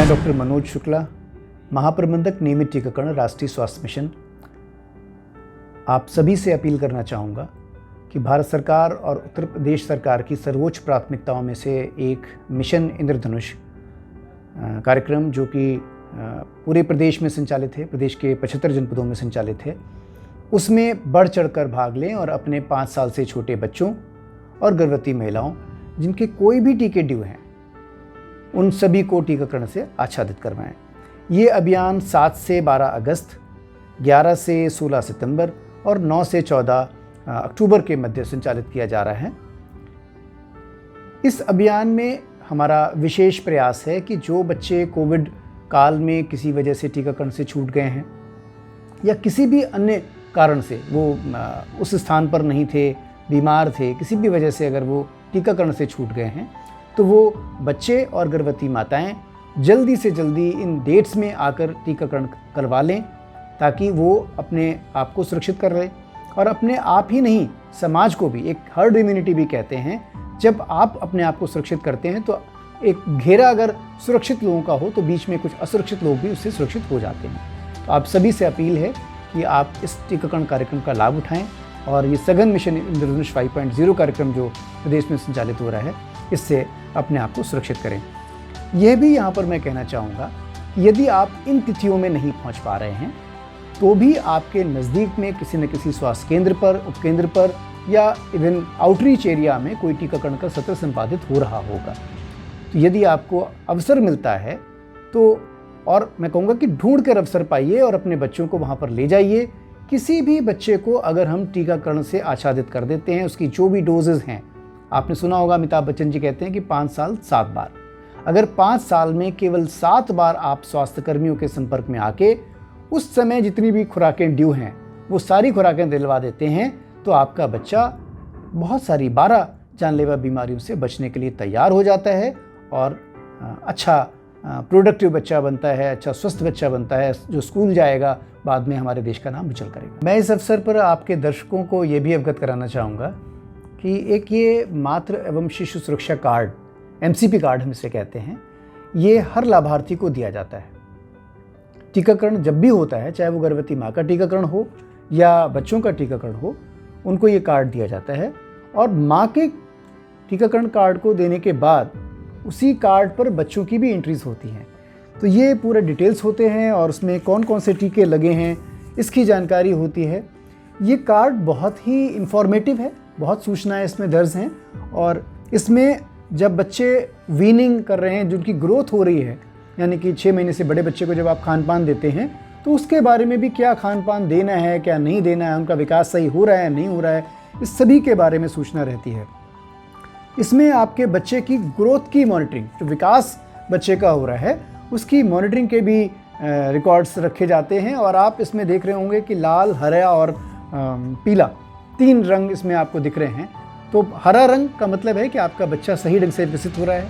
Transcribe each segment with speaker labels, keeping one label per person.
Speaker 1: मैं डॉक्टर मनोज शुक्ला, महाप्रबंधक नियमित टीकाकरण राष्ट्रीय स्वास्थ्य मिशन। आप सभी से अपील करना चाहूँगा कि भारत सरकार और उत्तर प्रदेश सरकार की सर्वोच्च प्राथमिकताओं में से एक मिशन इंद्रधनुष कार्यक्रम, जो कि पूरे प्रदेश में संचालित है, प्रदेश के 75 जनपदों में संचालित है, उसमें बढ़ चढ़कर भाग लें और अपने 5 साल से छोटे बच्चों और गर्भवती महिलाओं जिनके कोई भी टीके ड्यू हैं, उन सभी को टीकाकरण से आच्छादित करवाएं। ये अभियान 7 से 12 अगस्त, 11 से 16 सितंबर और 9 से 14 अक्टूबर के मध्य संचालित किया जा रहा है। इस अभियान में हमारा विशेष प्रयास है कि जो बच्चे कोविड काल में किसी वजह से टीकाकरण से छूट गए हैं या किसी भी अन्य कारण से वो उस स्थान पर नहीं थे, बीमार थे, किसी भी वजह से अगर वो टीकाकरण से छूट गए हैं, तो वो बच्चे और गर्भवती माताएं जल्दी से जल्दी इन डेट्स में आकर टीकाकरण करवा लें, ताकि वो अपने आप को सुरक्षित कर लें और अपने आप ही नहीं, समाज को भी, एक हर्ड इम्यूनिटी भी कहते हैं। जब आप अपने आप को सुरक्षित करते हैं तो एक घेरा अगर सुरक्षित लोगों का हो तो बीच में कुछ असुरक्षित लोग भी उससे सुरक्षित हो जाते हैं। तो आप सभी से अपील है कि आप इस टीकाकरण कार्यक्रम का लाभ उठाएं और ये सघन मिशन इंद्रधनुष 5.0 कार्यक्रम जो प्रदेश में संचालित हो रहा है, इससे अपने आप को सुरक्षित करें। यह भी यहाँ पर मैं कहना चाहूँगा, यदि आप इन तिथियों में नहीं पहुँच पा रहे हैं तो भी आपके नज़दीक में किसी न किसी स्वास्थ्य केंद्र पर, उपकेंद्र पर या इवन आउटरीच एरिया में कोई टीकाकरण का सत्र संपादित हो रहा होगा। तो यदि आपको अवसर मिलता है तो, और मैं कहूँगा कि ढूंढ कर अवसर पाइए और अपने बच्चों को वहाँ पर ले जाइए। किसी भी बच्चे को अगर हम टीकाकरण से आच्छादित कर देते हैं, उसकी जो भी डोजेज़ हैं, आपने सुना होगा अमिताभ बच्चन जी कहते हैं कि 5 साल 7 बार, अगर 5 साल में केवल 7 बार आप स्वास्थ्य कर्मियों के संपर्क में आके उस समय जितनी भी खुराकें ड्यू हैं वो सारी खुराकें दिलवा देते हैं, तो आपका बच्चा बहुत सारी 12 जानलेवा बीमारियों से बचने के लिए तैयार हो जाता है और अच्छा प्रोडक्टिव बच्चा बनता है, अच्छा स्वस्थ बच्चा बनता है, जो स्कूल जाएगा, बाद में हमारे देश का नाम उज्जवल करेगा। मैं इस अवसर पर आपके दर्शकों को ये भी अवगत कराना चाहूँगा कि एक ये मातृ एवं शिशु सुरक्षा कार्ड, MCP कार्ड हम इसे कहते हैं, ये हर लाभार्थी को दिया जाता है। टीकाकरण जब भी होता है, चाहे वो गर्भवती माँ का टीकाकरण हो या बच्चों का टीकाकरण हो, उनको ये कार्ड दिया जाता है और माँ के टीकाकरण कार्ड को देने के बाद उसी कार्ड पर बच्चों की भी एंट्रीज होती हैं। तो ये पूरे डिटेल्स होते हैं और उसमें कौन कौन से टीके लगे हैं इसकी जानकारी होती है। ये कार्ड बहुत ही इंफॉर्मेटिव है, बहुत सूचनाएं इसमें दर्ज हैं और इसमें जब बच्चे वीनिंग कर रहे हैं, जिनकी ग्रोथ हो रही है, यानी कि 6 महीने से बड़े बच्चे को जब आप खान पान देते हैं तो उसके बारे में भी, क्या खान पान देना है, क्या नहीं देना है, उनका विकास सही हो रहा है नहीं हो रहा है, इस सभी के बारे में सूचना रहती है। इसमें आपके बच्चे की ग्रोथ की मॉनिटरिंग, जो विकास बच्चे का हो रहा है उसकी मॉनिटरिंग के भी रिकॉर्ड्स रखे जाते हैं। और आप इसमें देख रहे होंगे कि लाल, हरा और पीला 3 रंग इसमें आपको दिख रहे हैं। तो हरा रंग का मतलब है कि आपका बच्चा सही ढंग से विकसित हो रहा है।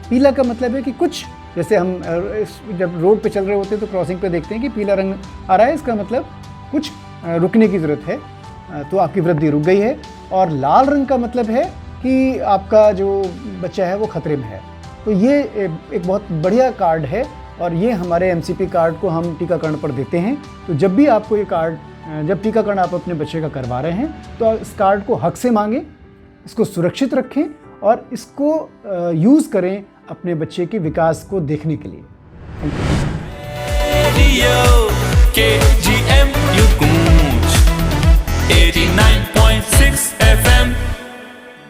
Speaker 1: पीला का मतलब है कि कुछ, जैसे हम जब रोड पे चल रहे होते हैं तो क्रॉसिंग पे देखते हैं कि पीला रंग आ रहा है, इसका मतलब कुछ रुकने की ज़रूरत है, तो आपकी वृद्धि रुक गई है। और लाल रंग का मतलब है कि आपका जो बच्चा है वो खतरे में है। तो ये एक बहुत बढ़िया कार्ड है और ये हमारे MCP कार्ड को हम टीकाकरण पर देते हैं। तो जब भी आपको ये कार्ड, जब टीकाकरण आप अपने बच्चे का करवा रहे हैं तो इस कार्ड को हक से मांगें, इसको सुरक्षित रखें और इसको यूज़ करें अपने बच्चे के विकास को देखने के लिए।